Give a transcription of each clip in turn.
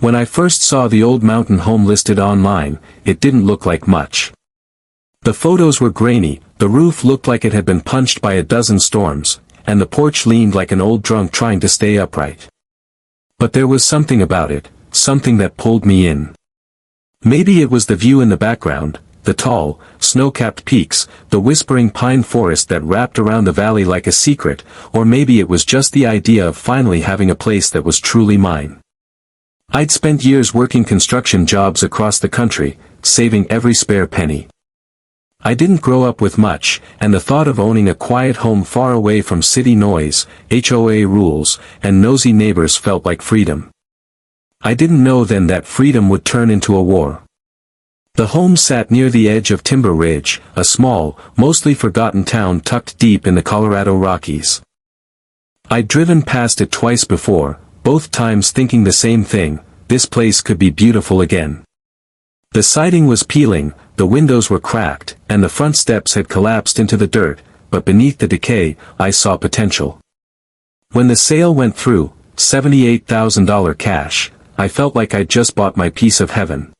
When I first saw the old mountain home listed online, it didn't look like much. The photos were grainy, the roof looked like it had been punched by a dozen storms, and the porch leaned like an old drunk trying to stay upright. But there was something about it, something that pulled me in. Maybe it was the view in the background, the tall, snow-capped peaks, the whispering pine forest that wrapped around the valley like a secret, or maybe it was just the idea of finally having a place that was truly mine. I'd spent years working construction jobs across the country, saving every spare penny. I didn't grow up with much, and the thought of owning a quiet home far away from city noise, HOA rules, and nosy neighbors felt like freedom. I didn't know then that freedom would turn into a war. The home sat near the edge of Timber Ridge, a small, mostly forgotten town tucked deep in the Colorado Rockies. I'd driven past it twice before, both times thinking the same thing: this place could be beautiful again. The siding was peeling, the windows were cracked, and the front steps had collapsed into the dirt, but beneath the decay, I saw potential. When the sale went through, $78,000 cash, I felt like I'd just bought my piece of heaven.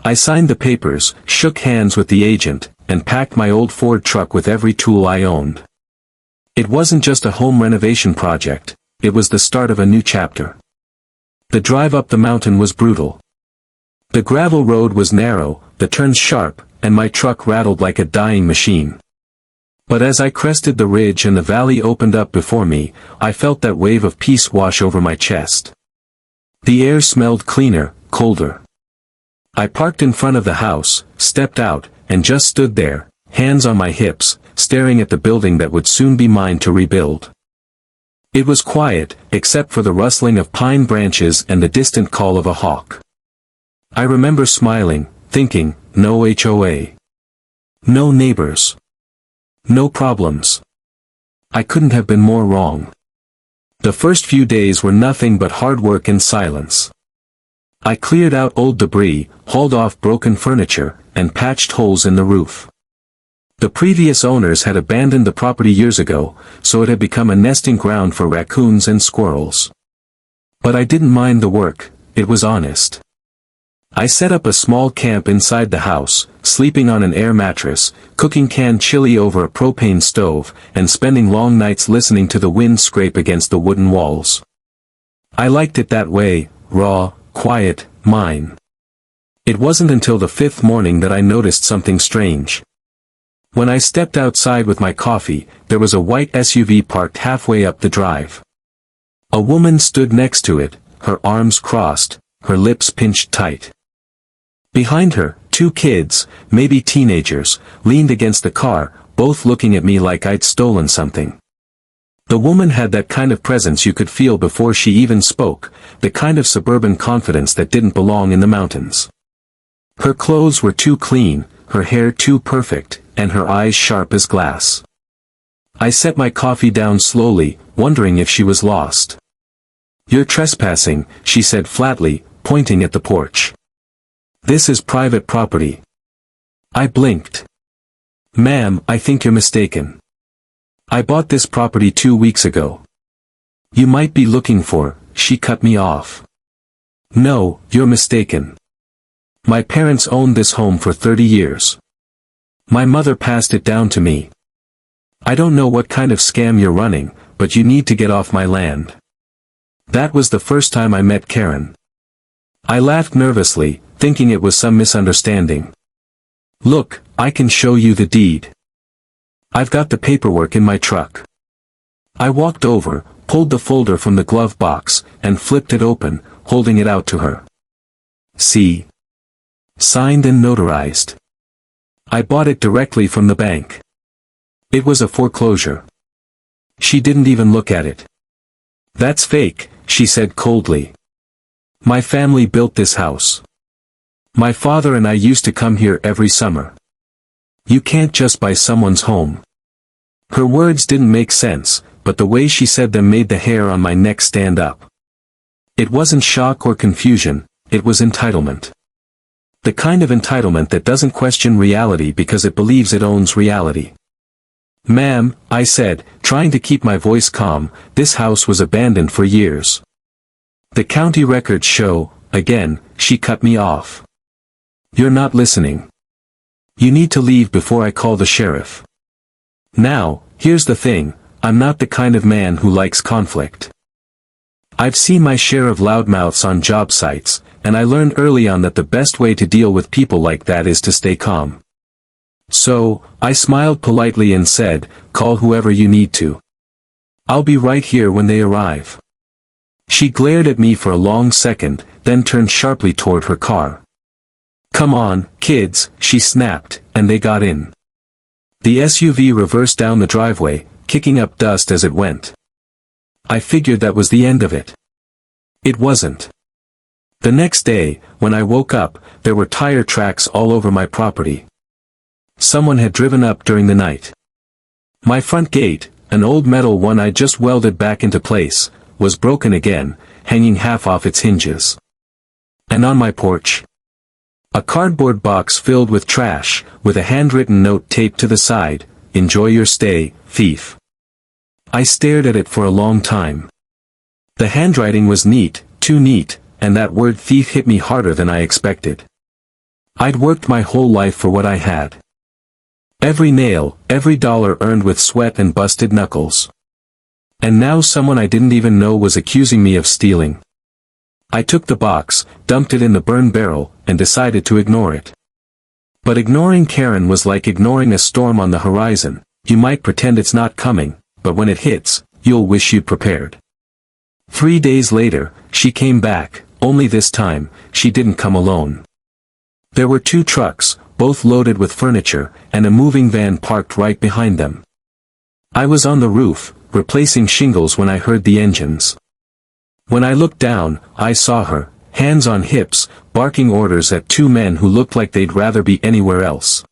I signed the papers, shook hands with the agent, and packed my old Ford truck with every tool I owned. It wasn't just a home renovation project, it was the start of a new chapter. The drive up the mountain was brutal. The gravel road was narrow, the turns sharp, and my truck rattled like a dying machine. But as I crested the ridge and the valley opened up before me, I felt that wave of peace wash over my chest. The air smelled cleaner, colder. I parked in front of the house, stepped out, and just stood there, hands on my hips, staring at the building that would soon be mine to rebuild. It was quiet, except for the rustling of pine branches and the distant call of a hawk. I remember smiling, thinking, no HOA. No neighbors. No problems. I couldn't have been more wrong. The first few days were nothing but hard work and silence. I cleared out old debris, hauled off broken furniture, and patched holes in the roof. The previous owners had abandoned the property years ago, so it had become a nesting ground for raccoons and squirrels. But I didn't mind the work, it was honest. I set up a small camp inside the house, sleeping on an air mattress, cooking canned chili over a propane stove, and spending long nights listening to the wind scrape against the wooden walls. I liked it that way, raw, quiet, mine. It wasn't until the fifth morning that I noticed something strange. When I stepped outside with my coffee, there was a white SUV parked halfway up the drive. A woman stood next to it, her arms crossed, her lips pinched tight. Behind her, two kids, maybe teenagers, leaned against the car, both looking at me like I'd stolen something. The woman had that kind of presence you could feel before she even spoke, the kind of suburban confidence that didn't belong in the mountains. Her clothes were too clean, her hair too perfect, and her eyes sharp as glass. I set my coffee down slowly, wondering if she was lost. "You're trespassing," she said flatly, pointing at the porch. "This is private property." I blinked. "Ma'am, I think you're mistaken. I bought this property 2 weeks ago." "You might be looking for," she cut me off. "No, you're mistaken. My parents owned this home for 30 years. My mother passed it down to me. I don't know what kind of scam you're running, but you need to get off my land." That was the first time I met Karen. I laughed nervously, thinking it was some misunderstanding. "Look, I can show you the deed. I've got the paperwork in my truck." I walked over, pulled the folder from the glove box, and flipped it open, holding it out to her. "See? Signed and notarized. I bought it directly from the bank. It was a foreclosure." She didn't even look at it. "That's fake," she said coldly. "My family built this house. My father and I used to come here every summer. You can't just buy someone's home." Her words didn't make sense, but the way she said them made the hair on my neck stand up. It wasn't shock or confusion, it was entitlement. The kind of entitlement that doesn't question reality because it believes it owns reality. "Ma'am," I said, trying to keep my voice calm, "this house was abandoned for years. The county records show, again, she cut me off. "You're not listening. You need to leave before I call the sheriff." Now, here's the thing, I'm not the kind of man who likes conflict. I've seen my share of loudmouths on job sites, and I learned early on that the best way to deal with people like that is to stay calm. So, I smiled politely and said, "Call whoever you need to. I'll be right here when they arrive." She glared at me for a long second, then turned sharply toward her car. "Come on, kids," she snapped, and they got in. The SUV reversed down the driveway, kicking up dust as it went. I figured that was the end of it. It wasn't. The next day, when I woke up, there were tire tracks all over my property. Someone had driven up during the night. My front gate, an old metal one I just welded back into place, was broken again, hanging half off its hinges. And on my porch, a cardboard box filled with trash, with a handwritten note taped to the side, "Enjoy your stay, thief." I stared at it for a long time. The handwriting was neat, too neat, and that word thief hit me harder than I expected. I'd worked my whole life for what I had. Every nail, every dollar earned with sweat and busted knuckles. And now someone I didn't even know was accusing me of stealing. I took the box, dumped it in the burn barrel, and decided to ignore it. But ignoring Karen was like ignoring a storm on the horizon. You might pretend it's not coming, but when it hits, you'll wish you'd prepared. 3 days later, she came back, only this time, she didn't come alone. There were 2 trucks, both loaded with furniture, and a moving van parked right behind them. I was on the roof, replacing shingles when I heard the engines. When I looked down, I saw her, hands on hips, barking orders at 2 men who looked like they'd rather be anywhere else.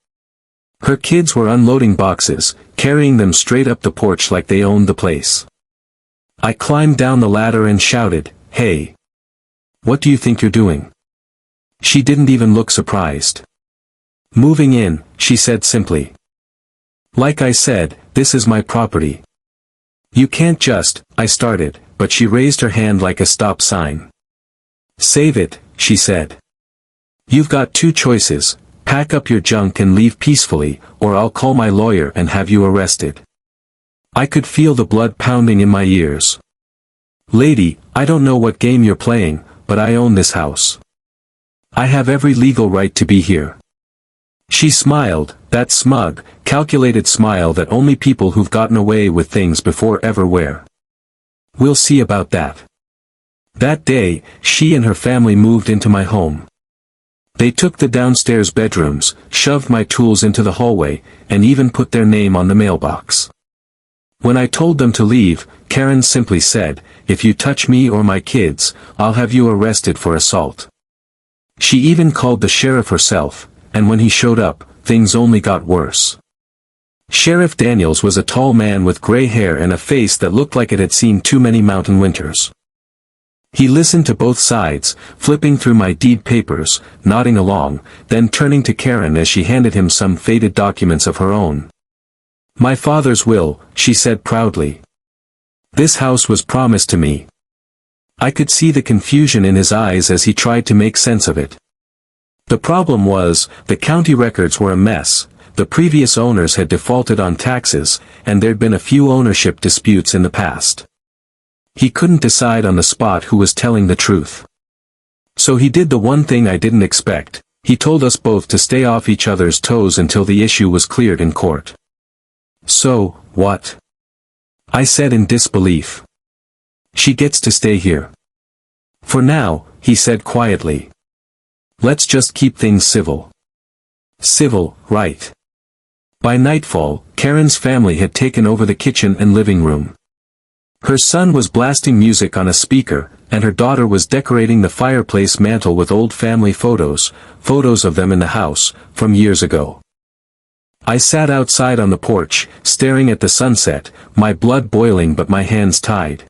Her kids were unloading boxes, carrying them straight up the porch like they owned the place. I climbed down the ladder and shouted, "Hey! What do you think you're doing?" She didn't even look surprised. "Moving in," she said simply. "Like I said, this is my property. You can't just," I started, but she raised her hand like a stop sign. "Save it," she said. "You've got 2 choices, pack up your junk and leave peacefully, or I'll call my lawyer and have you arrested." I could feel the blood pounding in my ears. "Lady, I don't know what game you're playing, but I own this house. I have every legal right to be here." She smiled, that smug, calculated smile that only people who've gotten away with things before ever wear. "We'll see about that." That day, she and her family moved into my home. They took the downstairs bedrooms, shoved my tools into the hallway, and even put their name on the mailbox. When I told them to leave, Karen simply said, "If you touch me or my kids, I'll have you arrested for assault." She even called the sheriff herself, and when he showed up, things only got worse. Sheriff Daniels was a tall man with gray hair and a face that looked like it had seen too many mountain winters. He listened to both sides, flipping through my deed papers, nodding along, then turning to Karen as she handed him some faded documents of her own. "My father's will," she said proudly. "This house was promised to me." I could see the confusion in his eyes as he tried to make sense of it. The problem was, the county records were a mess, the previous owners had defaulted on taxes, and there'd been a few ownership disputes in the past. He couldn't decide on the spot who was telling the truth. So he did the one thing I didn't expect, he told us both to stay off each other's toes until the issue was cleared in court. "So, what?" I said in disbelief. "She gets to stay here. For now," he said quietly. "Let's just keep things civil." Civil, right. By nightfall, Karen's family had taken over the kitchen and living room. Her son was blasting music on a speaker, and her daughter was decorating the fireplace mantel with old family photos of them in the house, from years ago. I sat outside on the porch, staring at the sunset, my blood boiling but my hands tied.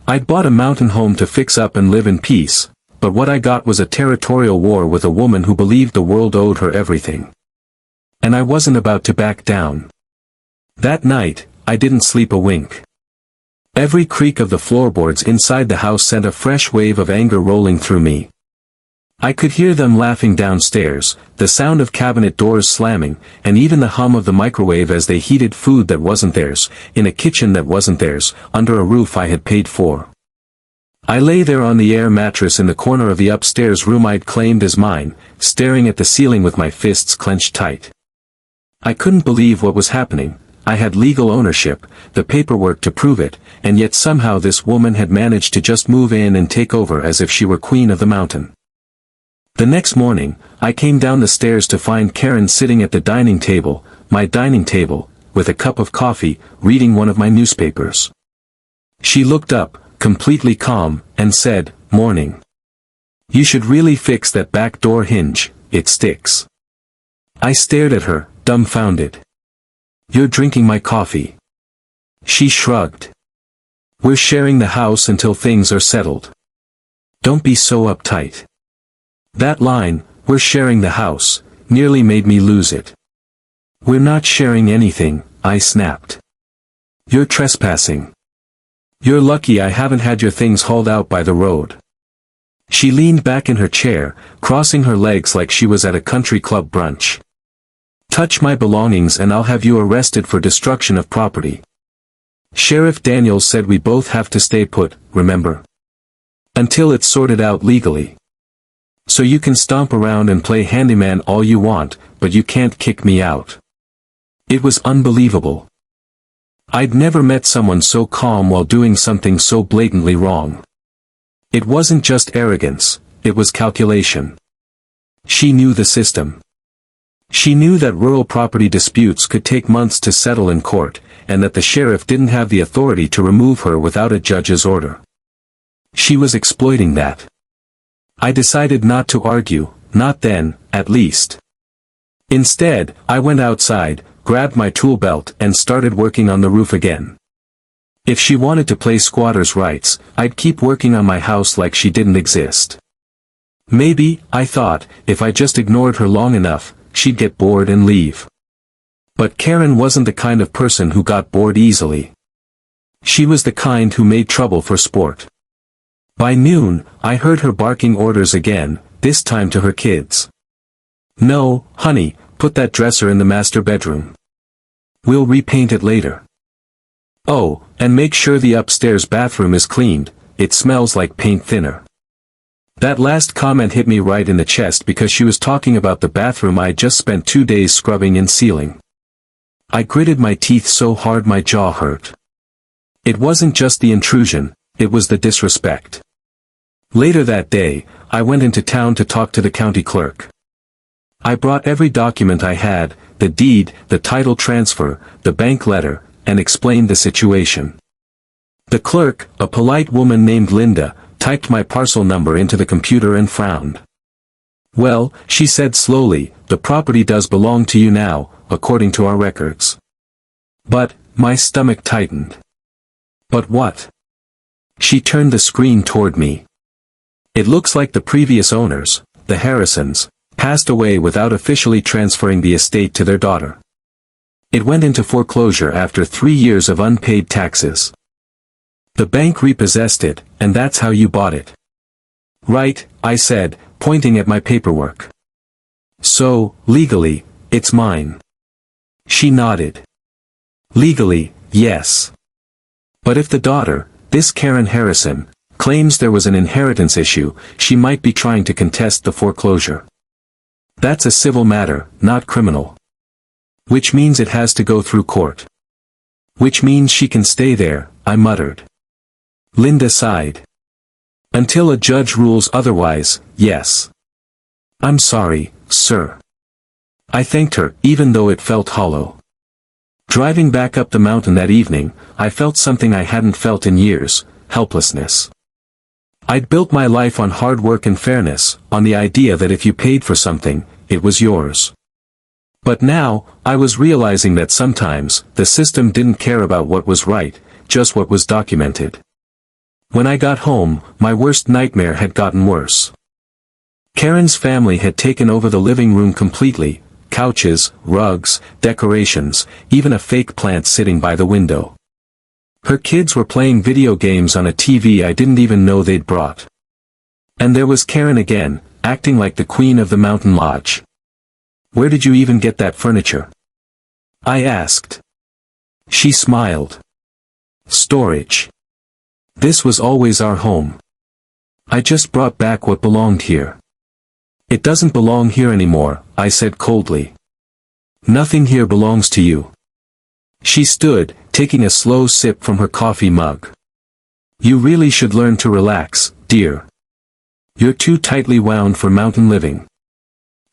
I'd bought a mountain home to fix up and live in peace, but what I got was a territorial war with a woman who believed the world owed her everything. And I wasn't about to back down. That night, I didn't sleep a wink. Every creak of the floorboards inside the house sent a fresh wave of anger rolling through me. I could hear them laughing downstairs, the sound of cabinet doors slamming, and even the hum of the microwave as they heated food that wasn't theirs, in a kitchen that wasn't theirs, under a roof I had paid for. I lay there on the air mattress in the corner of the upstairs room I'd claimed as mine, staring at the ceiling with my fists clenched tight. I couldn't believe what was happening. I had legal ownership, the paperwork to prove it, and yet somehow this woman had managed to just move in and take over as if she were queen of the mountain. The next morning, I came down the stairs to find Karen sitting at the dining table, my dining table, with a cup of coffee, reading one of my newspapers. She looked up, completely calm, and said, "Morning. You should really fix that back door hinge, it sticks." I stared at her, dumbfounded. "You're drinking my coffee." She shrugged. "We're sharing the house until things are settled. Don't be so uptight." That line, "we're sharing the house," nearly made me lose it. "We're not sharing anything," I snapped. "You're trespassing. You're lucky I haven't had your things hauled out by the road." She leaned back in her chair, crossing her legs like she was at a country club brunch. "Touch my belongings and I'll have you arrested for destruction of property. Sheriff Daniels said we both have to stay put, remember? Until it's sorted out legally. So you can stomp around and play handyman all you want, but you can't kick me out." It was unbelievable. I'd never met someone so calm while doing something so blatantly wrong. It wasn't just arrogance, it was calculation. She knew the system. She knew that rural property disputes could take months to settle in court, and that the sheriff didn't have the authority to remove her without a judge's order. She was exploiting that. I decided not to argue, not then, at least. Instead, I went outside, grabbed my tool belt and started working on the roof again. If she wanted to play squatters' rights, I'd keep working on my house like she didn't exist. Maybe, I thought, if I just ignored her long enough, she'd get bored and leave. But Karen wasn't the kind of person who got bored easily. She was the kind who made trouble for sport. By noon, I heard her barking orders again, this time to her kids. "No, honey, put that dresser in the master bedroom. We'll repaint it later. Oh, and make sure the upstairs bathroom is cleaned, it smells like paint thinner." That last comment hit me right in the chest because she was talking about the bathroom I'd just spent 2 days scrubbing and sealing. I gritted my teeth so hard my jaw hurt. It wasn't just the intrusion, it was the disrespect. Later that day, I went into town to talk to the county clerk. I brought every document I had, the deed, the title transfer, the bank letter, and explained the situation. The clerk, a polite woman named Linda, typed my parcel number into the computer and frowned. "Well," she said slowly, "the property does belong to you now, according to our records." But, my stomach tightened. "But what?" She turned the screen toward me. "It looks like the previous owners, the Harrisons, passed away without officially transferring the estate to their daughter. It went into foreclosure after 3 years of unpaid taxes. The bank repossessed it, and that's how you bought it." "Right," I said, pointing at my paperwork. "So, legally, it's mine." She nodded. "Legally, yes. But if the daughter, this Karen Harrison, claims there was an inheritance issue, she might be trying to contest the foreclosure. That's a civil matter, not criminal. Which means it has to go through court. Which means she can stay there," I muttered. Linda sighed. "Until a judge rules otherwise, yes." "I'm sorry, sir." I thanked her, even though it felt hollow. Driving back up the mountain that evening, I felt something I hadn't felt in years, helplessness. I'd built my life on hard work and fairness, on the idea that if you paid for something, it was yours. But now, I was realizing that sometimes, the system didn't care about what was right, just what was documented. When I got home, my worst nightmare had gotten worse. Karen's family had taken over the living room completely, couches, rugs, decorations, even a fake plant sitting by the window. Her kids were playing video games on a TV I didn't even know they'd brought. And there was Karen again, acting like the queen of the mountain lodge. "Where did you even get that furniture?" I asked. She smiled. "Storage. This was always our home. I just brought back what belonged here." "It doesn't belong here anymore," I said coldly. "Nothing here belongs to you." She stood, taking a slow sip from her coffee mug. "You really should learn to relax, dear. You're too tightly wound for mountain living."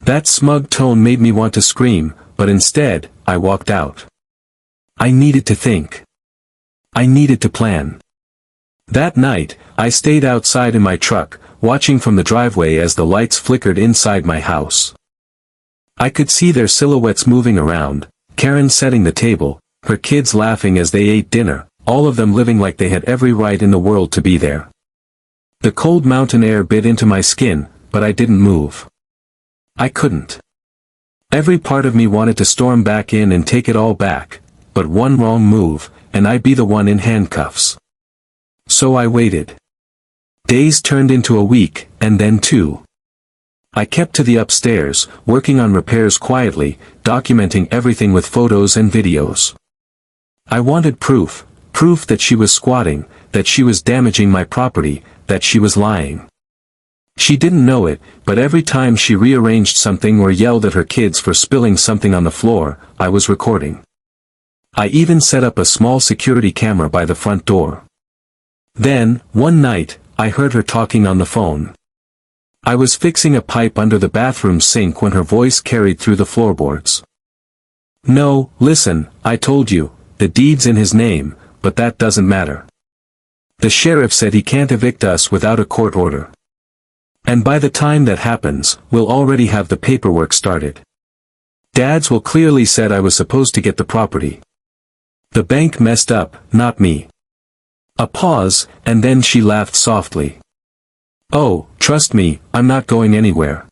That smug tone made me want to scream, but instead, I walked out. I needed to think. I needed to plan. That night, I stayed outside in my truck, watching from the driveway as the lights flickered inside my house. I could see their silhouettes moving around, Karen setting the table, her kids laughing as they ate dinner, all of them living like they had every right in the world to be there. The cold mountain air bit into my skin, but I didn't move. I couldn't. Every part of me wanted to storm back in and take it all back, but one wrong move, and I'd be the one in handcuffs. So I waited. Days turned into a week, and then 2. I kept to the upstairs, working on repairs quietly, documenting everything with photos and videos. I wanted proof that she was squatting, that she was damaging my property, that she was lying. She didn't know it, but every time she rearranged something or yelled at her kids for spilling something on the floor, I was recording. I even set up a small security camera by the front door. Then, one night, I heard her talking on the phone. I was fixing a pipe under the bathroom sink when her voice carried through the floorboards. "No, listen, I told you, the deed's in his name, but that doesn't matter. The sheriff said he can't evict us without a court order. And by the time that happens, we'll already have the paperwork started. Dad's will clearly said I was supposed to get the property. The bank messed up, not me." A pause, and then she laughed softly. "Oh, trust me, I'm not going anywhere.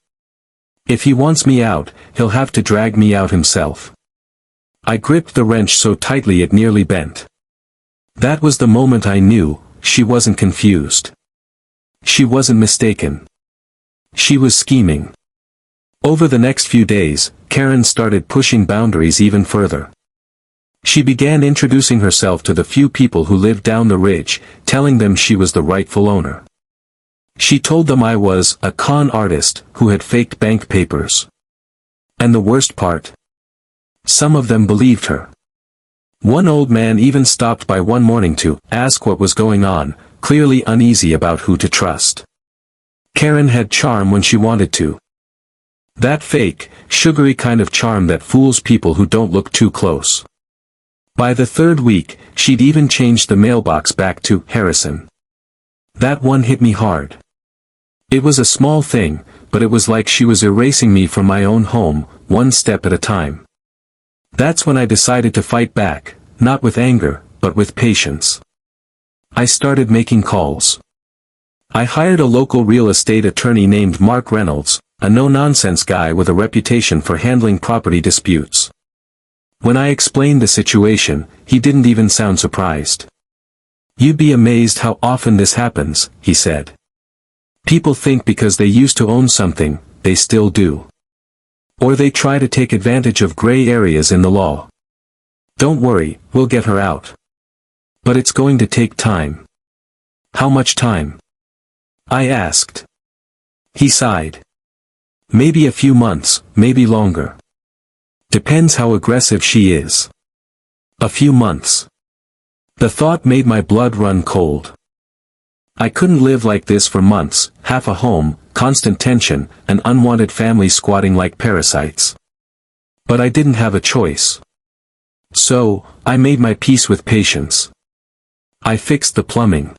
If he wants me out, he'll have to drag me out himself." I gripped the wrench so tightly it nearly bent. That was the moment I knew, she wasn't confused. She wasn't mistaken. She was scheming. Over the next few days, Karen started pushing boundaries even further. She began introducing herself to the few people who lived down the ridge, telling them she was the rightful owner. She told them I was a con artist who had faked bank papers. And the worst part? Some of them believed her. One old man even stopped by one morning to ask what was going on, clearly uneasy about who to trust. Karen had charm when she wanted to. That fake, sugary kind of charm that fools people who don't look too close. By the 3rd week, she'd even changed the mailbox back to Harrison. That one hit me hard. It was a small thing, but it was like she was erasing me from my own home, one step at a time. That's when I decided to fight back, not with anger, but with patience. I started making calls. I hired a local real estate attorney named Mark Reynolds, a no-nonsense guy with a reputation for handling property disputes. When I explained the situation, he didn't even sound surprised. "You'd be amazed how often this happens," he said. "People think because they used to own something, they still do. Or they try to take advantage of gray areas in the law. Don't worry, we'll get her out. But it's going to take time." "How much time?" I asked. He sighed. "Maybe a few months, maybe longer. Depends how aggressive she is." A few months. The thought made my blood run cold. I couldn't live like this for months, half a home, constant tension, and unwanted family squatting like parasites. But I didn't have a choice. So, I made my peace with patience. I fixed the plumbing.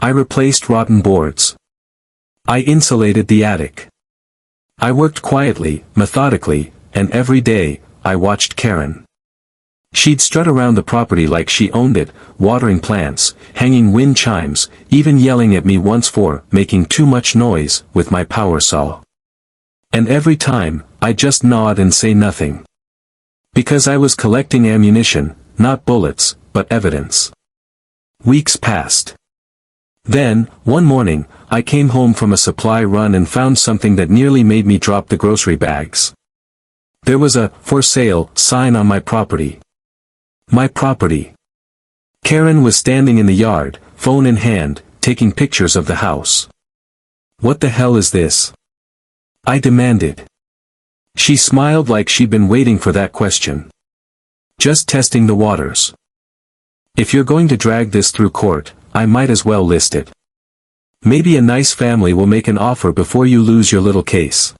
I replaced rotten boards. I insulated the attic. I worked quietly, methodically, and every day, I watched Karen. She'd strut around the property like she owned it, watering plants, hanging wind chimes, even yelling at me once for making too much noise with my power saw. And every time, I just nod and say nothing. Because I was collecting ammunition, not bullets, but evidence. Weeks passed. Then, one morning, I came home from a supply run and found something that nearly made me drop the grocery bags. There was a "for sale" sign on my property. My property. Karen was standing in the yard, phone in hand, taking pictures of the house. "What the hell is this?" I demanded. She smiled like she'd been waiting for that question. "Just testing the waters. If you're going to drag this through court, I might as well list it. Maybe a nice family will make an offer before you lose your little case."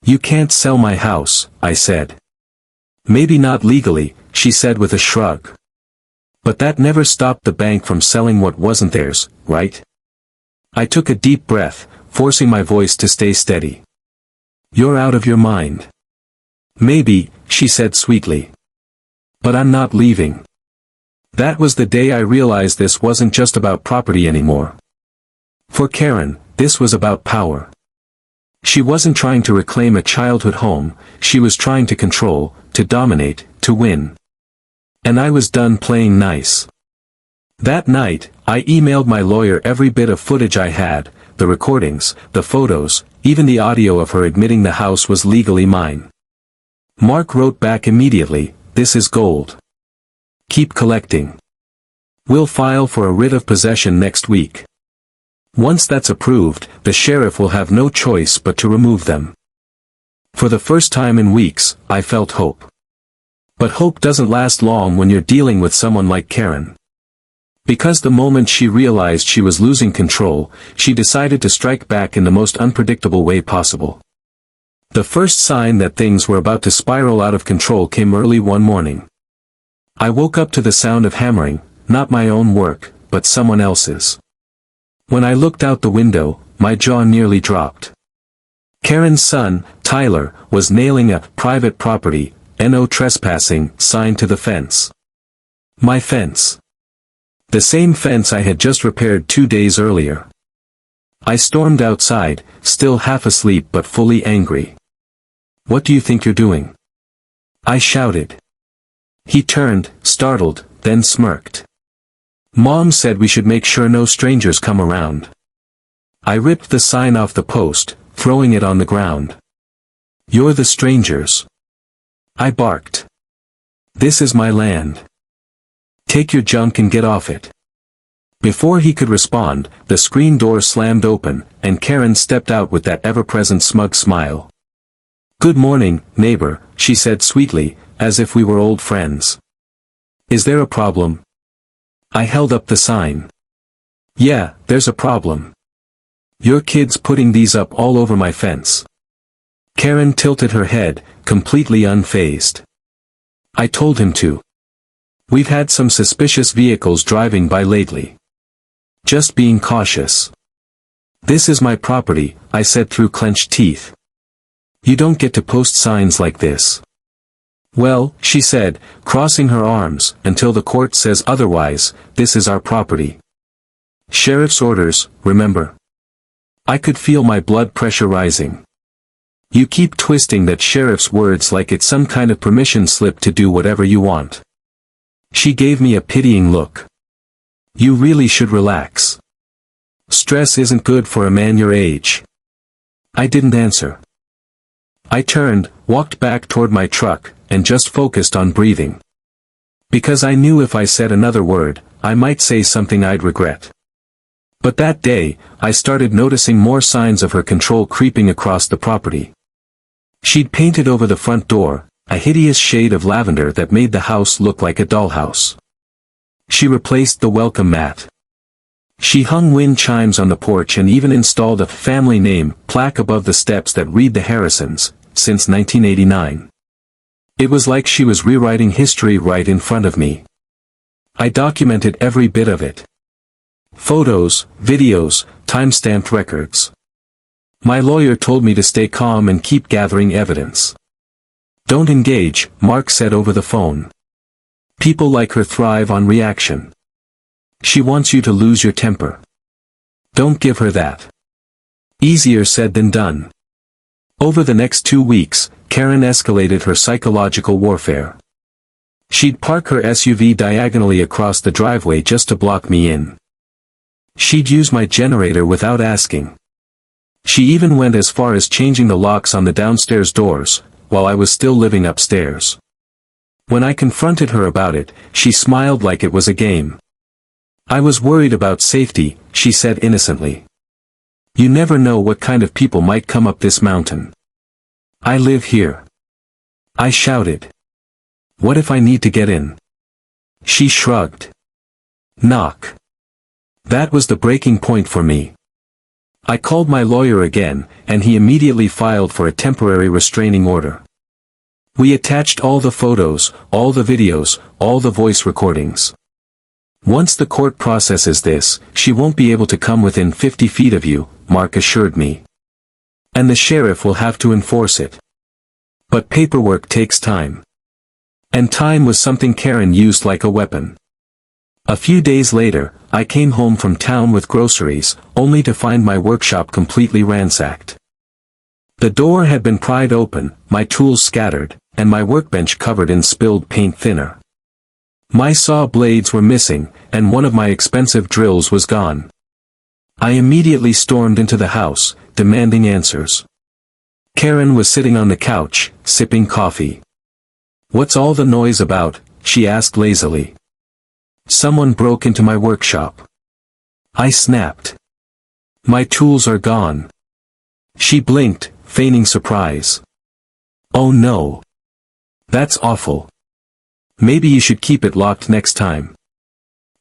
"You can't sell my house," I said. "Maybe not legally," she said with a shrug. "But that never stopped the bank from selling what wasn't theirs, right?" I took a deep breath, forcing my voice to stay steady. "You're out of your mind." "Maybe," she said sweetly. "But I'm not leaving." That was the day I realized this wasn't just about property anymore. For Karen, this was about power. She wasn't trying to reclaim a childhood home, she was trying to control, to dominate, to win. And I was done playing nice. That night, I emailed my lawyer every bit of footage I had, the recordings, the photos, even the audio of her admitting the house was legally mine. Mark wrote back immediately, "This is gold. Keep collecting. We'll file for a writ of possession next week. Once that's approved, the sheriff will have no choice but to remove them." For the first time in weeks, I felt hope. But hope doesn't last long when you're dealing with someone like Karen. Because the moment she realized she was losing control, she decided to strike back in the most unpredictable way possible. The first sign that things were about to spiral out of control came early one morning. I woke up to the sound of hammering, not my own work, but someone else's. When I looked out the window, my jaw nearly dropped. Karen's son, Tyler, was nailing a "private property, no trespassing" sign to the fence. My fence. The same fence I had just repaired 2 days earlier. I stormed outside, still half asleep but fully angry. "What do you think you're doing?" I shouted. He turned, startled, then smirked. "Mom said we should make sure no strangers come around." I ripped the sign off the post, throwing it on the ground. "You're the strangers," I barked. "This is my land. Take your junk and get off it." Before he could respond, the screen door slammed open, and Karen stepped out with that ever-present smug smile. "Good morning, neighbor," she said sweetly, as if we were old friends. "Is there a problem?" I held up the sign. "Yeah, there's a problem. Your kid's putting these up all over my fence." Karen tilted her head, completely unfazed. "I told him to. We've had some suspicious vehicles driving by lately. Just being cautious." "This is my property," I said through clenched teeth. "You don't get to post signs like this." "Well," she said, crossing her arms, "until the court says otherwise, this is our property. Sheriff's orders, remember." I could feel my blood pressure rising. "You keep twisting that sheriff's words like it's some kind of permission slip to do whatever you want." She gave me a pitying look. "You really should relax. Stress isn't good for a man your age." I didn't answer. I turned, walked back toward my truck, and just focused on breathing. Because I knew if I said another word, I might say something I'd regret. But that day, I started noticing more signs of her control creeping across the property. She'd painted over the front door, a hideous shade of lavender that made the house look like a dollhouse. She replaced the welcome mat. She hung wind chimes on the porch and even installed a family name plaque above the steps that read the Harrisons, since 1989. It was like she was rewriting history right in front of me. I documented every bit of it. Photos, videos, time-stamped records. My lawyer told me to stay calm and keep gathering evidence. "Don't engage," Mark said over the phone. "People like her thrive on reaction. She wants you to lose your temper. Don't give her that." Easier said than done. Over the next 2 weeks, Karen escalated her psychological warfare. She'd park her SUV diagonally across the driveway just to block me in. She'd use my generator without asking. She even went as far as changing the locks on the downstairs doors, while I was still living upstairs. When I confronted her about it, she smiled like it was a game. I was worried about safety, she said innocently. You never know what kind of people might come up this mountain. I live here. I shouted. What if I need to get in? She shrugged. Knock. That was the breaking point for me. I called my lawyer again, and he immediately filed for a temporary restraining order. We attached all the photos, all the videos, all the voice recordings. Once the court processes this, she won't be able to come within 50 feet of you, Mark assured me. And the sheriff will have to enforce it. But paperwork takes time. And time was something Karen used like a weapon. A few days later, I came home from town with groceries, only to find my workshop completely ransacked. The door had been pried open, my tools scattered, and my workbench covered in spilled paint thinner. My saw blades were missing, and one of my expensive drills was gone. I immediately stormed into the house, demanding answers. Karen was sitting on the couch, sipping coffee. What's all the noise about? She asked lazily. Someone broke into my workshop. I snapped. My tools are gone. She blinked, feigning surprise. Oh no. That's awful. Maybe you should keep it locked next time.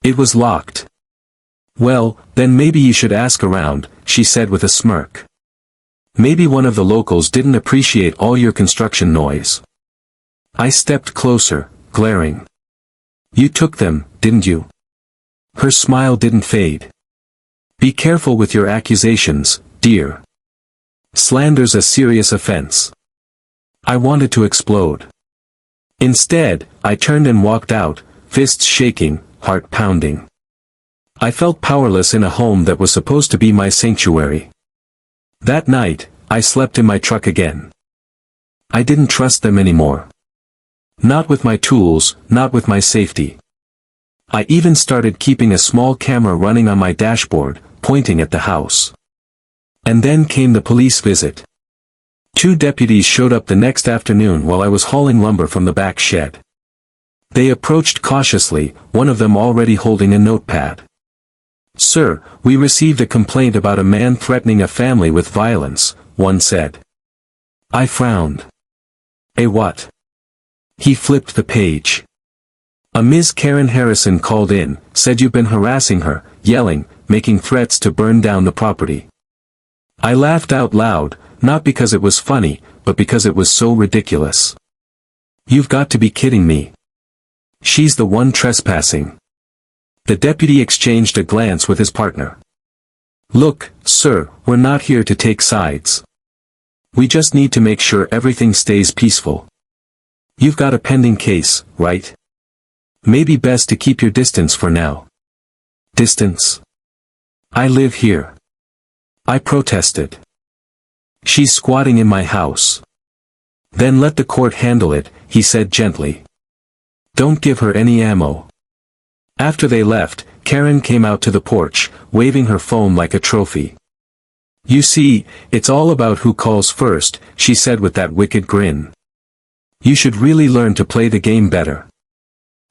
It was locked. Well, then maybe you should ask around, she said with a smirk. Maybe one of the locals didn't appreciate all your construction noise. I stepped closer, glaring. You took them, didn't you? Her smile didn't fade. Be careful with your accusations, dear. Slander's a serious offense. I wanted to explode. Instead, I turned and walked out, fists shaking, heart pounding. I felt powerless in a home that was supposed to be my sanctuary. That night, I slept in my truck again. I didn't trust them anymore. Not with my tools, not with my safety. I even started keeping a small camera running on my dashboard, pointing at the house. And then came the police visit. 2 deputies showed up the next afternoon while I was hauling lumber from the back shed. They approached cautiously, one of them already holding a notepad. Sir, we received a complaint about a man threatening a family with violence, one said. I frowned. A what? He flipped the page. A Ms. Karen Harrison called in, said you've been harassing her, yelling, making threats to burn down the property. I laughed out loud, not because it was funny, but because it was so ridiculous. You've got to be kidding me. She's the one trespassing. The deputy exchanged a glance with his partner. Look, sir, we're not here to take sides. We just need to make sure everything stays peaceful. You've got a pending case, right? Maybe best to keep your distance for now. Distance? I live here. I protested. She's squatting in my house. Then let the court handle it, he said gently. Don't give her any ammo. After they left, Karen came out to the porch, waving her phone like a trophy. You see, it's all about who calls first, she said with that wicked grin. You should really learn to play the game better.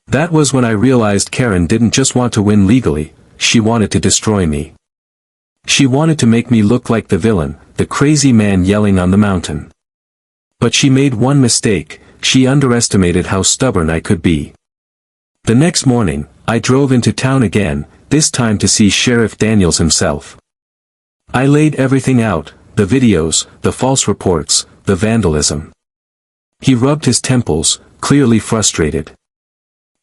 That was when I realized Karen didn't just want to win legally, she wanted to destroy me. She wanted to make me look like the villain, the crazy man yelling on the mountain. But she made one mistake, she underestimated how stubborn I could be. The next morning, I drove into town again, this time to see Sheriff Daniels himself. I laid everything out, the videos, the false reports, the vandalism. He rubbed his temples, clearly frustrated.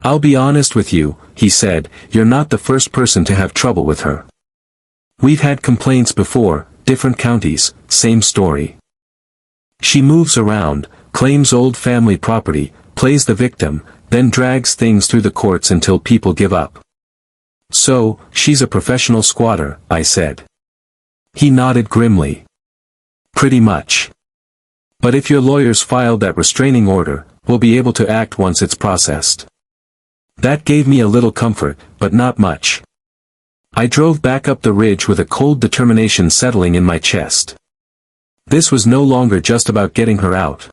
I'll be honest with you, he said, you're not the first person to have trouble with her. We've had complaints before, different counties, same story. She moves around, claims old family property, plays the victim, then drags things through the courts until people give up. So, she's a professional squatter, I said. He nodded grimly. Pretty much. But if your lawyers filed that restraining order, will be able to act once it's processed. That gave me a little comfort, but not much. I drove back up the ridge with a cold determination settling in my chest. This was no longer just about getting her out.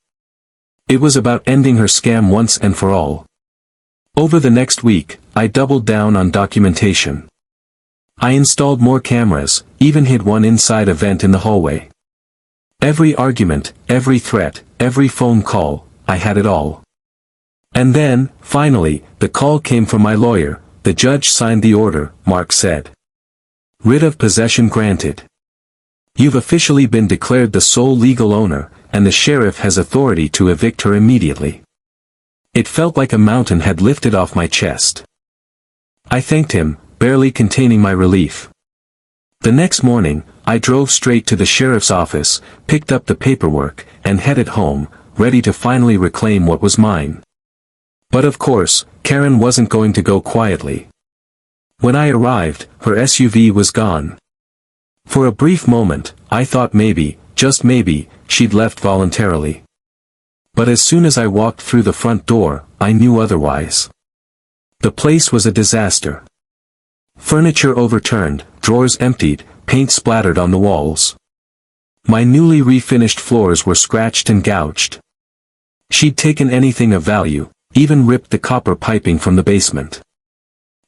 It was about ending her scam once and for all. Over the next week, I doubled down on documentation. I installed more cameras, even hid one inside a vent in the hallway. Every argument, every threat, every phone call, I had it all. And then, finally, the call came from my lawyer. The judge signed the order, Mark said. Writ of possession granted. You've officially been declared the sole legal owner, and the sheriff has authority to evict her immediately. It felt like a mountain had lifted off my chest. I thanked him, barely containing my relief. The next morning, I drove straight to the sheriff's office, picked up the paperwork, and headed home, ready to finally reclaim what was mine. But of course, Karen wasn't going to go quietly. When I arrived, her SUV was gone. For a brief moment, I thought maybe, just maybe, she'd left voluntarily. But as soon as I walked through the front door, I knew otherwise. The place was a disaster. Furniture overturned, drawers emptied, paint splattered on the walls. My newly refinished floors were scratched and gouged. She'd taken anything of value, even ripped the copper piping from the basement.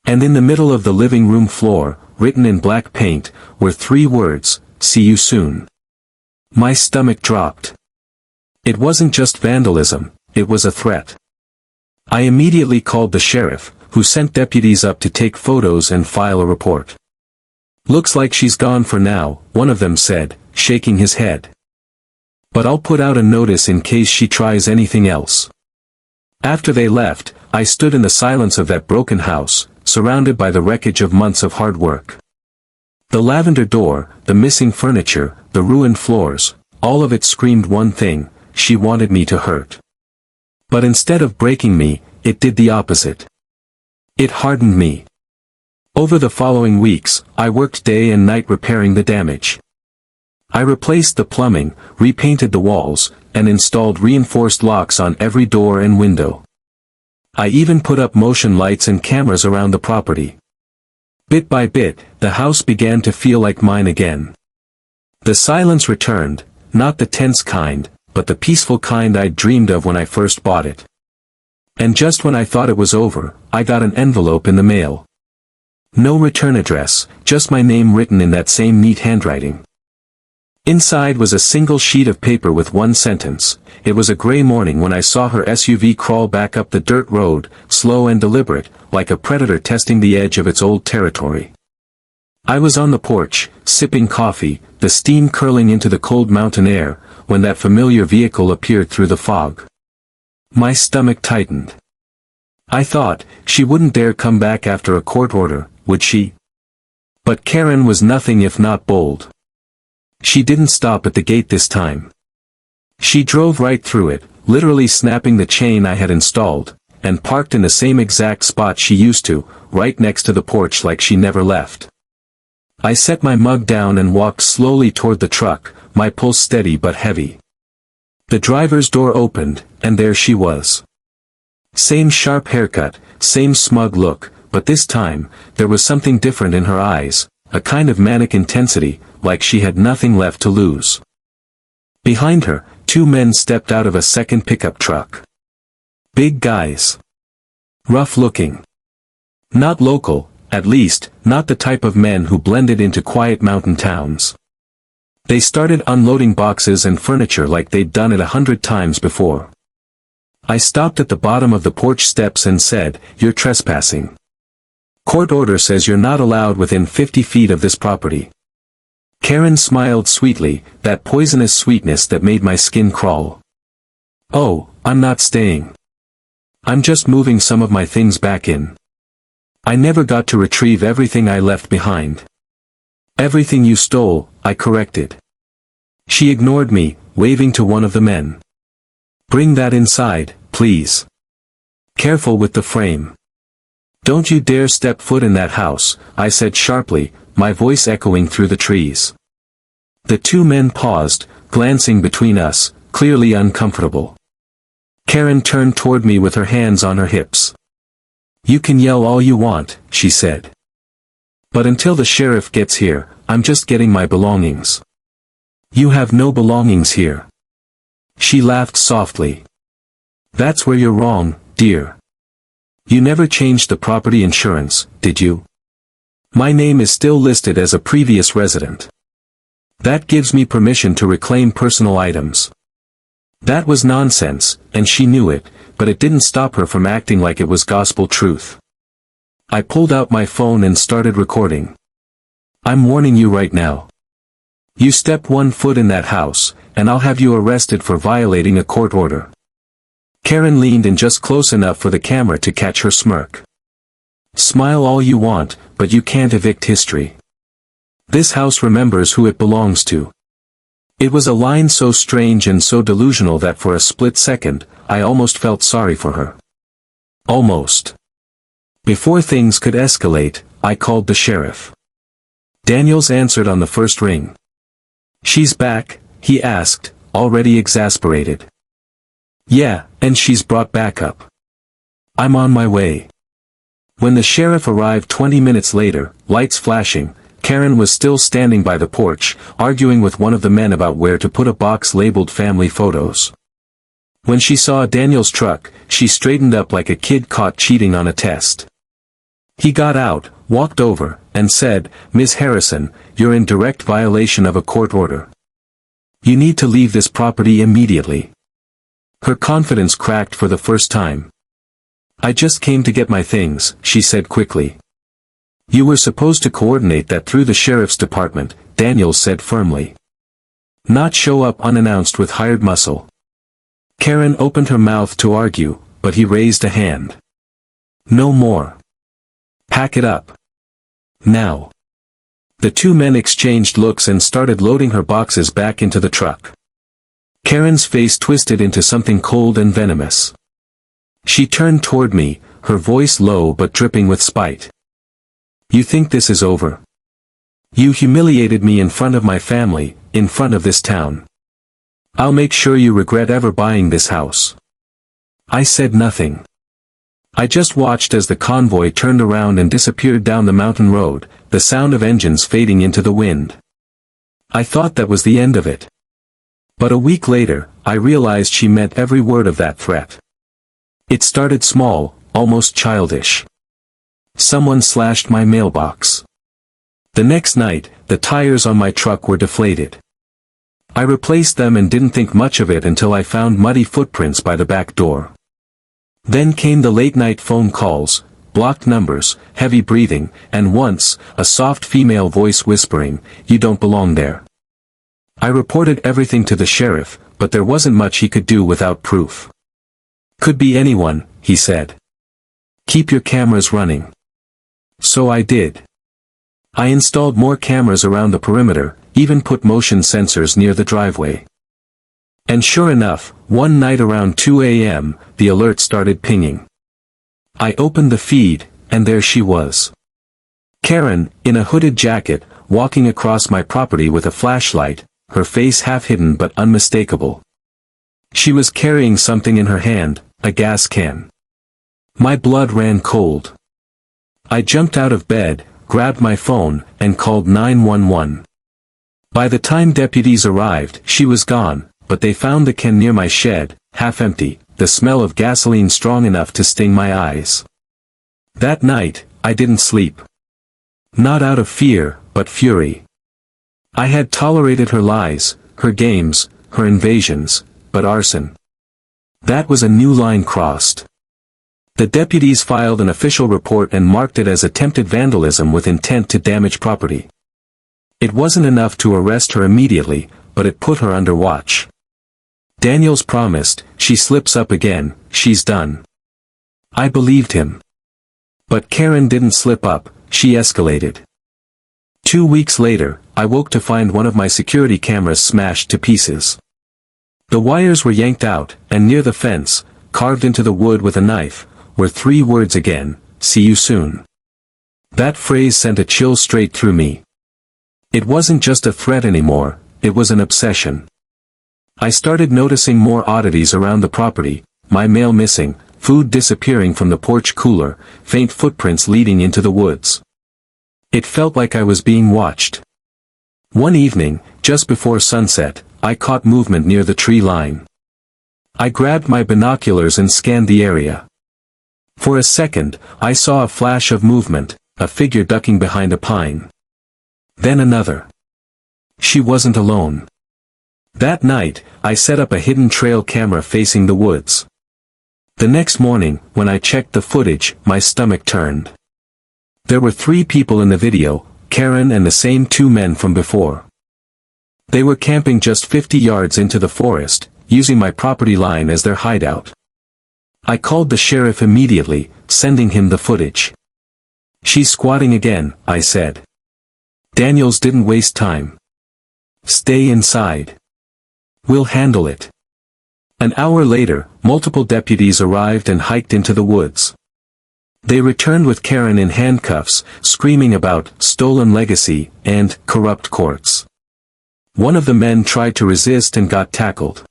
And in the middle of the living room floor, written in black paint, were 3 words, "See you soon." My stomach dropped. It wasn't just vandalism, it was a threat. I immediately called the sheriff, who sent deputies up to take photos and file a report. "Looks like she's gone for now," one of them said, shaking his head. "But I'll put out a notice in case she tries anything else." After they left, I stood in the silence of that broken house, surrounded by the wreckage of months of hard work. The lavender door, the missing furniture, the ruined floors, all of it screamed one thing: she wanted me to hurt. But instead of breaking me, it did the opposite. It hardened me. Over the following weeks, I worked day and night repairing the damage. I replaced the plumbing, repainted the walls, and installed reinforced locks on every door and window. I even put up motion lights and cameras around the property. Bit by bit, the house began to feel like mine again. The silence returned, not the tense kind, but the peaceful kind I'd dreamed of when I first bought it. And just when I thought it was over, I got an envelope in the mail. No return address, just my name written in that same neat handwriting. Inside was a single sheet of paper with one sentence: "It was a gray morning when I saw her SUV crawl back up the dirt road, slow and deliberate, like a predator testing the edge of its old territory. I was on the porch, sipping coffee, the steam curling into the cold mountain air, when that familiar vehicle appeared through the fog. My stomach tightened. I thought, she wouldn't dare come back after a court order, would she? But Karen was nothing if not bold. She didn't stop at the gate this time. She drove right through it, literally snapping the chain I had installed, and parked in the same exact spot she used to, right next to the porch like she never left. I set my mug down and walked slowly toward the truck, my pulse steady but heavy. The driver's door opened, and there she was. Same sharp haircut, same smug look, but this time, there was something different in her eyes, a kind of manic intensity, like she had nothing left to lose. Behind her, 2 men stepped out of a second pickup truck. Big guys. Rough looking. Not local, at least, not the type of men who blended into quiet mountain towns. They started unloading boxes and furniture like they'd done it 100 times before. I stopped at the bottom of the porch steps and said, "You're trespassing. Court order says you're not allowed within 50 feet of this property." Karen smiled sweetly, that poisonous sweetness that made my skin crawl. "Oh, I'm not staying. I'm just moving some of my things back in. I never got to retrieve everything I left behind." "Everything you stole," I corrected. She ignored me, waving to one of the men. "Bring that inside, please. Careful with the frame. Don't you dare step foot in that house," I said sharply, my voice echoing through the trees. The 2 men paused, glancing between us, clearly uncomfortable. Karen turned toward me with her hands on her hips. "You can yell all you want," she said. "But until the sheriff gets here, I'm just getting my belongings." "You have no belongings here." She laughed softly. "That's where you're wrong, dear. You never changed the property insurance, did you? My name is still listed as a previous resident. That gives me permission to reclaim personal items." That was nonsense, and she knew it, but it didn't stop her from acting like it was gospel truth. I pulled out my phone and started recording. "I'm warning you right now. You step 1 foot in that house, and I'll have you arrested for violating a court order." Karen leaned in just close enough for the camera to catch her smirk. "Smile all you want, but you can't evict history. This house remembers who it belongs to." It was a line so strange and so delusional that for a split second, I almost felt sorry for her. Almost. Before things could escalate, I called the sheriff. Daniels answered on the first ring. "She's back?" he asked, already exasperated. "Yeah, and she's brought backup. I'm on my way." When the sheriff arrived 20 minutes later, lights flashing, Karen was still standing by the porch, arguing with one of the men about where to put a box labeled family photos. When she saw Daniel's truck, she straightened up like a kid caught cheating on a test. He got out, walked over, and said, "Ms. Harrison, you're in direct violation of a court order. You need to leave this property immediately." Her confidence cracked for the first time. "I just came to get my things," she said quickly. "You were supposed to coordinate that through the sheriff's department," Daniels said firmly. "Not show up unannounced with hired muscle." Karen opened her mouth to argue, but he raised a hand. "No more. Pack it up. Now." The two men exchanged looks and started loading her boxes back into the truck. Karen's face twisted into something cold and venomous. She turned toward me, her voice low but dripping with spite. "You think this is over? You humiliated me in front of my family, in front of this town. I'll make sure you regret ever buying this house." I said nothing. I just watched as the convoy turned around and disappeared down the mountain road, the sound of engines fading into the wind. I thought that was the end of it. But a week later, I realized she meant every word of that threat. It started small, almost childish. Someone slashed my mailbox. The next night, the tires on my truck were deflated. I replaced them and didn't think much of it until I found muddy footprints by the back door. Then came the late-night phone calls, blocked numbers, heavy breathing, and once, a soft female voice whispering, "You don't belong there." I reported everything to the sheriff, but there wasn't much he could do without proof. "Could be anyone," he said. "Keep your cameras running." So I did. I installed more cameras around the perimeter, even put motion sensors near the driveway. And sure enough, one night around 2 a.m., the alert started pinging. I opened the feed, and there she was. Karen, in a hooded jacket, walking across my property with a flashlight, her face half hidden but unmistakable. She was carrying something in her hand, a gas can. My blood ran cold. I jumped out of bed, grabbed my phone, and called 911. By the time deputies arrived, she was gone, but they found the can near my shed, half empty, the smell of gasoline strong enough to sting my eyes. That night, I didn't sleep. Not out of fear, but fury. I had tolerated her lies, her games, her invasions, but arson. That was a new line crossed. The deputies filed an official report and marked it as attempted vandalism with intent to damage property. It wasn't enough to arrest her immediately, but it put her under watch. Daniels promised, "She slips up again, she's done." I believed him. But Karen didn't slip up, she escalated. 2 weeks later, I woke to find one of my security cameras smashed to pieces. The wires were yanked out, and near the fence, carved into the wood with a knife, were 3 words again, "See you soon." That phrase sent a chill straight through me. It wasn't just a threat anymore, it was an obsession. I started noticing more oddities around the property, my mail missing, food disappearing from the porch cooler, faint footprints leading into the woods. It felt like I was being watched. One evening, just before sunset, I caught movement near the tree line. I grabbed my binoculars and scanned the area. For a second, I saw a flash of movement, a figure ducking behind a pine. Then another. She wasn't alone. That night, I set up a hidden trail camera facing the woods. The next morning, when I checked the footage, my stomach turned. There were 3 people in the video, Karen and the same 2 men from before. They were camping just 50 yards into the forest, using my property line as their hideout. I called the sheriff immediately, sending him the footage. "She's squatting again," I said. Daniels didn't waste time. "Stay inside. We'll handle it." An hour later, multiple deputies arrived and hiked into the woods. They returned with Karen in handcuffs, screaming about stolen legacy and corrupt courts. One of the men tried to resist and got tackled.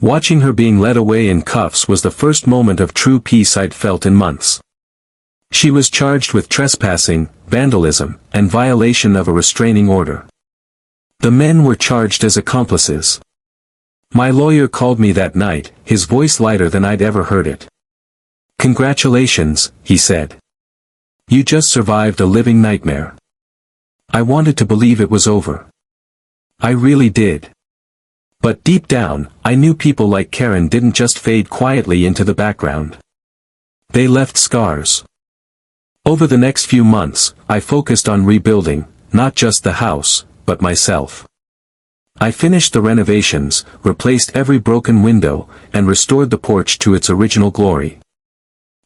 Watching her being led away in cuffs was the first moment of true peace I'd felt in months. She was charged with trespassing, vandalism, and violation of a restraining order. The men were charged as accomplices. My lawyer called me that night, his voice lighter than I'd ever heard it. "Congratulations," he said. "You just survived a living nightmare." I wanted to believe it was over. I really did. But deep down, I knew people like Karen didn't just fade quietly into the background. They left scars. Over the next few months, I focused on rebuilding, not just the house, but myself. I finished the renovations, replaced every broken window, and restored the porch to its original glory.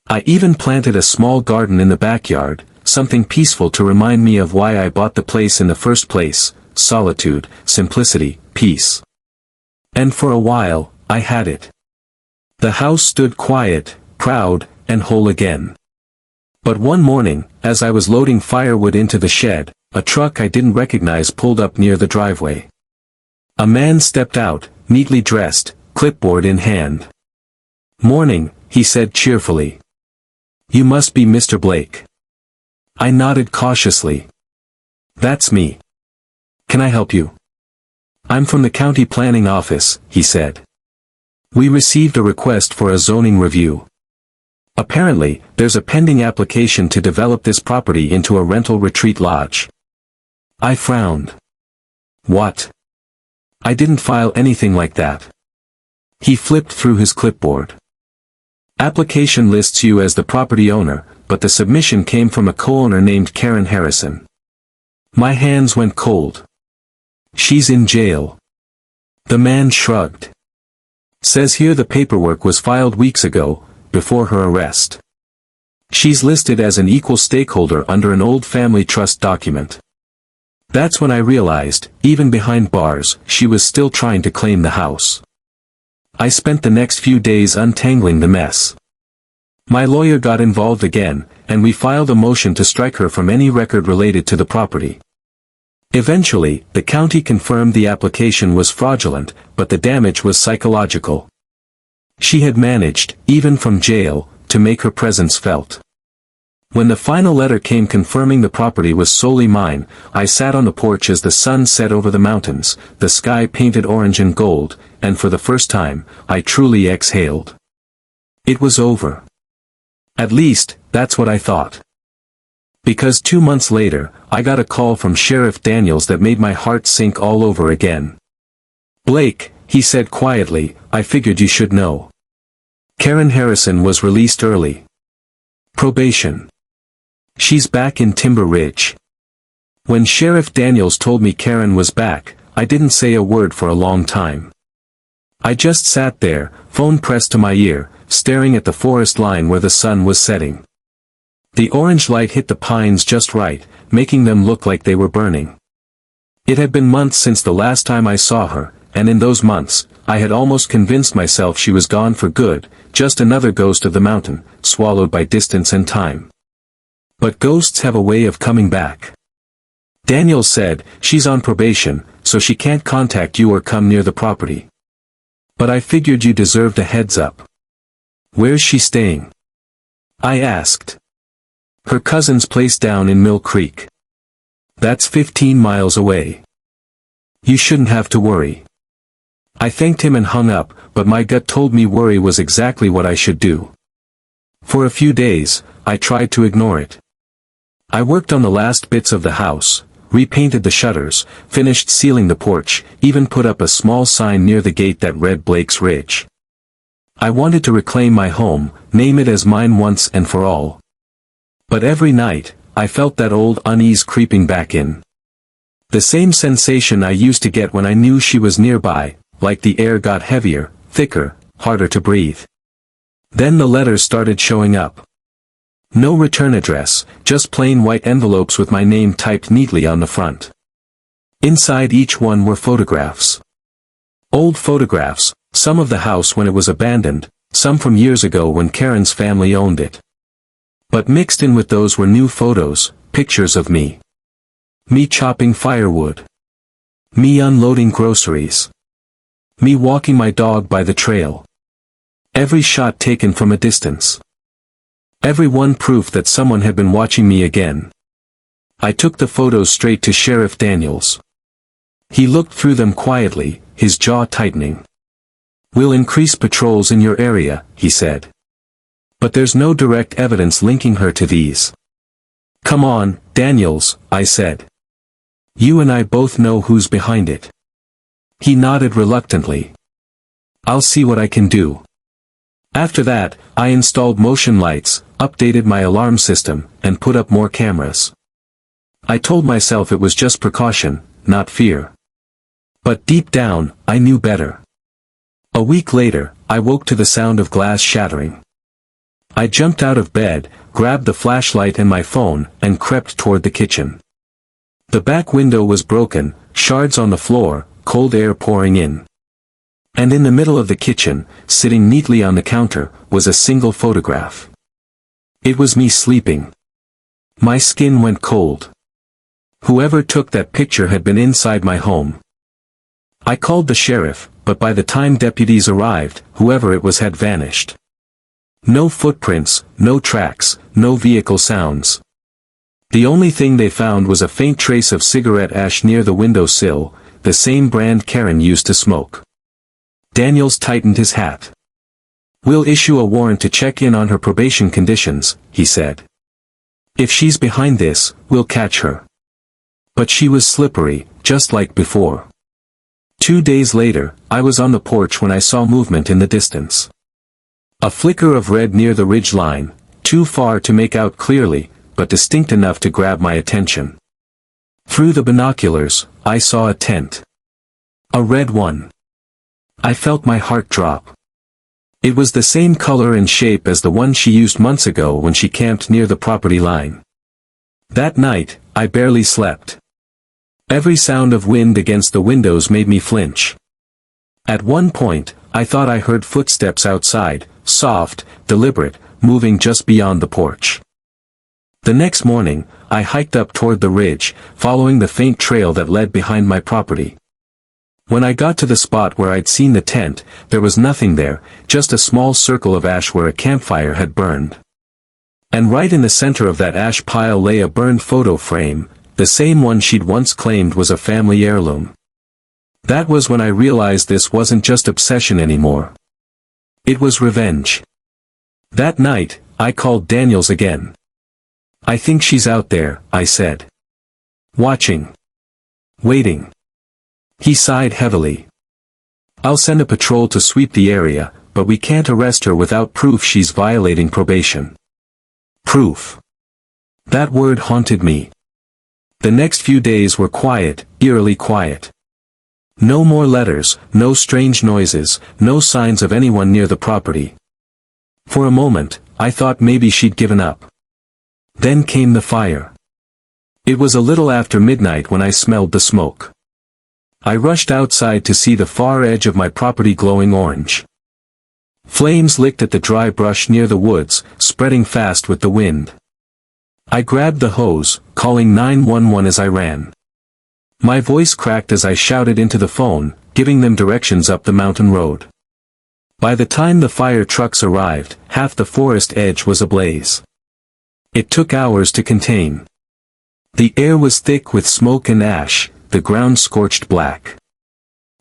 I even planted a small garden in the backyard, something peaceful to remind me of why I bought the place in the first place: solitude, simplicity, peace. And for a while, I had it. The house stood quiet, proud, and whole again. But one morning, as I was loading firewood into the shed, a truck I didn't recognize pulled up near the driveway. A man stepped out, neatly dressed, clipboard in hand. "Morning," he said cheerfully. "You must be Mr. Blake." I nodded cautiously. "That's me. Can I help you?" "I'm from the county planning office," he said. "We received a request for a zoning review. Apparently, there's a pending application to develop this property into a rental retreat lodge." I frowned. "What? I didn't file anything like that." He flipped through his clipboard. "Application lists you as the property owner, but the submission came from a co-owner named Karen Harrison." My hands went cold. "She's in jail." The man shrugged. "Says here the paperwork was filed weeks ago, before her arrest. She's listed as an equal stakeholder under an old family trust document." That's when I realized, even behind bars, she was still trying to claim the house. I spent the next few days untangling the mess. My lawyer got involved again, and we filed a motion to strike her from any record related to the property. Eventually, the county confirmed the application was fraudulent, but the damage was psychological. She had managed, even from jail, to make her presence felt. When the final letter came confirming the property was solely mine, I sat on the porch as the sun set over the mountains, the sky painted orange and gold, and for the first time, I truly exhaled. It was over. At least, that's what I thought. Because 2 months later, I got a call from Sheriff Daniels that made my heart sink all over again. "Blake," he said quietly, "I figured you should know. Karen Harrison was released early. Probation. She's back in Timber Ridge." When Sheriff Daniels told me Karen was back, I didn't say a word for a long time. I just sat there, phone pressed to my ear, staring at the forest line where the sun was setting. The orange light hit the pines just right, making them look like they were burning. It had been months since the last time I saw her, and in those months, I had almost convinced myself she was gone for good, just another ghost of the mountain, swallowed by distance and time. But ghosts have a way of coming back. Daniel said, "She's on probation, so she can't contact you or come near the property. But I figured you deserved a heads up." Where's she staying? I asked. Her cousin's place down in Mill Creek. That's 15 miles away. You shouldn't have to worry. I thanked him and hung up, but my gut told me worry was exactly what I should do. For a few days, I tried to ignore it. I worked on the last bits of the house, repainted the shutters, finished sealing the porch, even put up a small sign near the gate that read Blake's Ridge. I wanted to reclaim my home, name it as mine once and for all. But every night, I felt that old unease creeping back in. The same sensation I used to get when I knew she was nearby, like the air got heavier, thicker, harder to breathe. Then the letters started showing up. No return address, just plain white envelopes with my name typed neatly on the front. Inside each one were photographs. Old photographs, some of the house when it was abandoned, some from years ago when Karen's family owned it. But mixed in with those were new photos, pictures of me. Me chopping firewood. Me unloading groceries. Me walking my dog by the trail. Every shot taken from a distance. Every one proof that someone had been watching me again. I took the photos straight to Sheriff Daniels. He looked through them quietly, his jaw tightening. We'll increase patrols in your area, he said. But there's no direct evidence linking her to these. Come on, Daniels, I said. You and I both know who's behind it. He nodded reluctantly. I'll see what I can do. After that, I installed motion lights, updated my alarm system, and put up more cameras. I told myself it was just precaution, not fear. But deep down, I knew better. A week later, I woke to the sound of glass shattering. I jumped out of bed, grabbed the flashlight and my phone, and crept toward the kitchen. The back window was broken, shards on the floor, cold air pouring in. And in the middle of the kitchen, sitting neatly on the counter, was a single photograph. It was me sleeping. My skin went cold. Whoever took that picture had been inside my home. I called the sheriff, but by the time deputies arrived, whoever it was had vanished. No footprints, no tracks, no vehicle sounds. The only thing they found was a faint trace of cigarette ash near the windowsill, the same brand Karen used to smoke. Daniels tightened his hat. We'll issue a warrant to check in on her probation conditions, he said. If she's behind this, we'll catch her. But she was slippery, just like before. 2 days later, I was on the porch when I saw movement in the distance. A flicker of red near the ridge line, too far to make out clearly, but distinct enough to grab my attention. Through the binoculars, I saw a tent. A red one. I felt my heart drop. It was the same color and shape as the one she used months ago when she camped near the property line. That night, I barely slept. Every sound of wind against the windows made me flinch. At one point, I thought I heard footsteps outside, soft, deliberate, moving just beyond the porch. The next morning, I hiked up toward the ridge, following the faint trail that led behind my property. When I got to the spot where I'd seen the tent, there was nothing there, just a small circle of ash where a campfire had burned. And right in the center of that ash pile lay a burned photo frame, the same one she'd once claimed was a family heirloom. That was when I realized this wasn't just obsession anymore. It was revenge. That night, I called Daniels again. I think she's out there, I said. Watching. Waiting. He sighed heavily. I'll send a patrol to sweep the area, but we can't arrest her without proof she's violating probation. Proof. That word haunted me. The next few days were quiet, eerily quiet. No more letters, no strange noises, no signs of anyone near the property. For a moment, I thought maybe she'd given up. Then came the fire. It was a little after midnight when I smelled the smoke. I rushed outside to see the far edge of my property glowing orange. Flames licked at the dry brush near the woods, spreading fast with the wind. I grabbed the hose, calling 911 as I ran. My voice cracked as I shouted into the phone, giving them directions up the mountain road. By the time the fire trucks arrived, half the forest edge was ablaze. It took hours to contain. The air was thick with smoke and ash, the ground scorched black.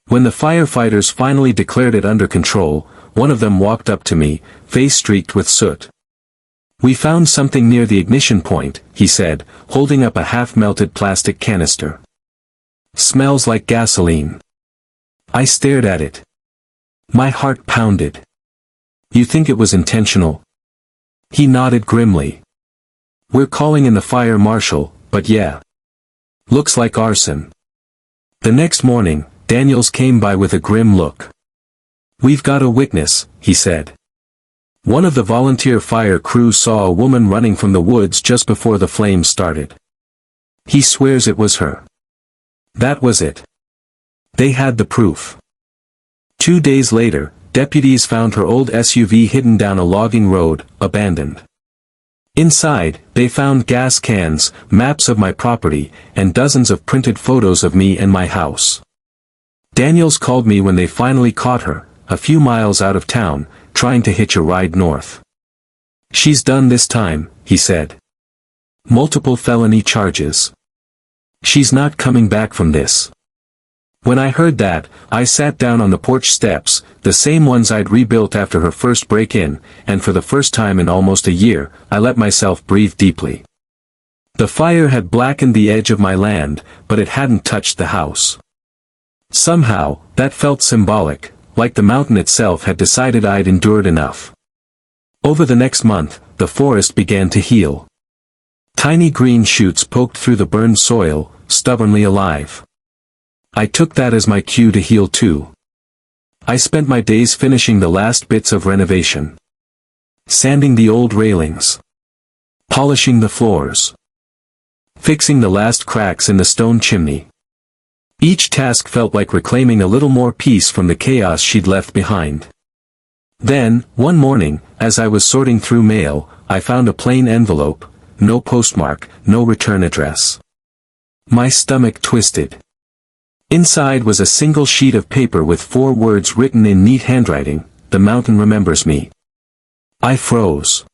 When the firefighters finally declared it under control, one of them walked up to me, face streaked with soot. "We found something near the ignition point," he said, holding up a half-melted plastic canister. "Smells like gasoline." I stared at it. My heart pounded. "You think it was intentional?" He nodded grimly. "We're calling in the fire marshal, but yeah. Looks like arson." The next morning, Daniels came by with a grim look. "We've got a witness," he said. One of the volunteer fire crews saw a woman running from the woods just before the flames started. He swears it was her. That was it. They had the proof. 2 days later, deputies found her old SUV hidden down a logging road, abandoned. Inside, they found gas cans, maps of my property, and dozens of printed photos of me and my house. Daniels called me when they finally caught her, a few miles out of town, trying to hitch a ride north. "She's done this time," he said. "Multiple felony charges. She's not coming back from this." When I heard that, I sat down on the porch steps, the same ones I'd rebuilt after her first break-in, and for the first time in almost a year, I let myself breathe deeply. The fire had blackened the edge of my land, but it hadn't touched the house. Somehow, that felt symbolic, like the mountain itself had decided I'd endured enough. Over the next month, the forest began to heal. Tiny green shoots poked through the burned soil, stubbornly alive. I took that as my cue to heal too. I spent my days finishing the last bits of renovation. Sanding the old railings. Polishing the floors. Fixing the last cracks in the stone chimney. Each task felt like reclaiming a little more peace from the chaos she'd left behind. Then, one morning, as I was sorting through mail, I found a plain envelope, no postmark, no return address. My stomach twisted. Inside was a single sheet of paper with 4 words written in neat handwriting: "The mountain remembers me." I froze.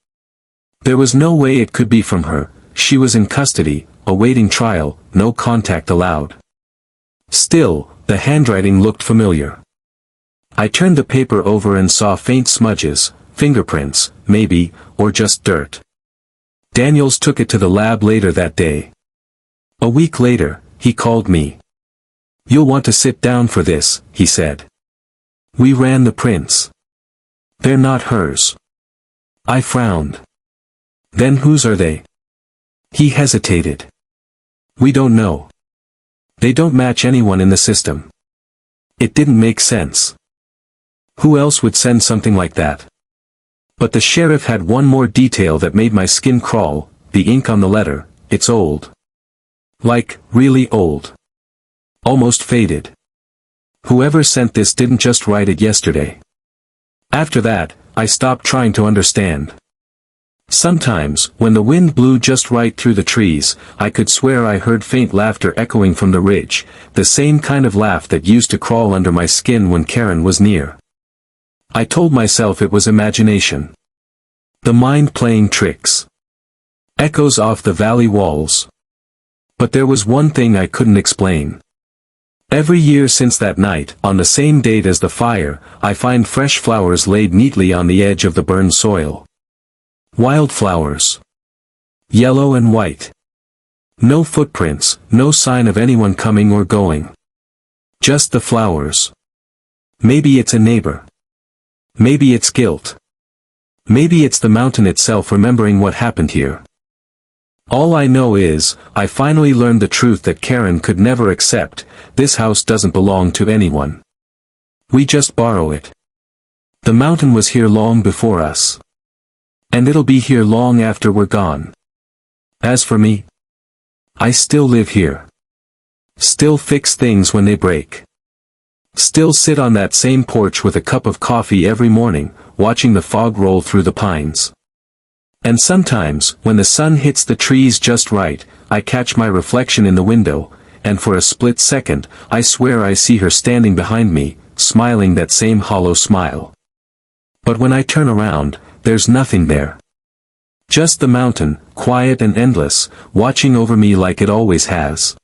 There was no way it could be from her. She was in custody, awaiting trial, no contact allowed. Still, the handwriting looked familiar. I turned the paper over and saw faint smudges, fingerprints, maybe, or just dirt. Daniels took it to the lab later that day. A week later, he called me. "You'll want to sit down for this," he said. "We ran the prints. They're not hers." I frowned. "Then whose are they?" He hesitated. "We don't know. They don't match anyone in the system." It didn't make sense. Who else would send something like that? But the sheriff had one more detail that made my skin crawl: the ink on the letter. It's old. Like, really old. Almost faded. Whoever sent this didn't just write it yesterday. After that, I stopped trying to understand. Sometimes, when the wind blew just right through the trees, I could swear I heard faint laughter echoing from the ridge, the same kind of laugh that used to crawl under my skin when Karen was near. I told myself it was imagination. The mind playing tricks. Echoes off the valley walls. But there was one thing I couldn't explain. Every year since that night, on the same date as the fire, I find fresh flowers laid neatly on the edge of the burned soil. Wildflowers. Yellow and white. No footprints, no sign of anyone coming or going. Just the flowers. Maybe it's a neighbor. Maybe it's guilt. Maybe it's the mountain itself remembering what happened here. All I know is, I finally learned the truth that Karen could never accept: this house doesn't belong to anyone. We just borrow it. The mountain was here long before us. And it'll be here long after we're gone. As for me, I still live here. Still fix things when they break. Still sit on that same porch with a cup of coffee every morning, watching the fog roll through the pines. And sometimes, when the sun hits the trees just right, I catch my reflection in the window, and for a split second, I swear I see her standing behind me, smiling that same hollow smile. But when I turn around, there's nothing there. Just the mountain, quiet and endless, watching over me like it always has.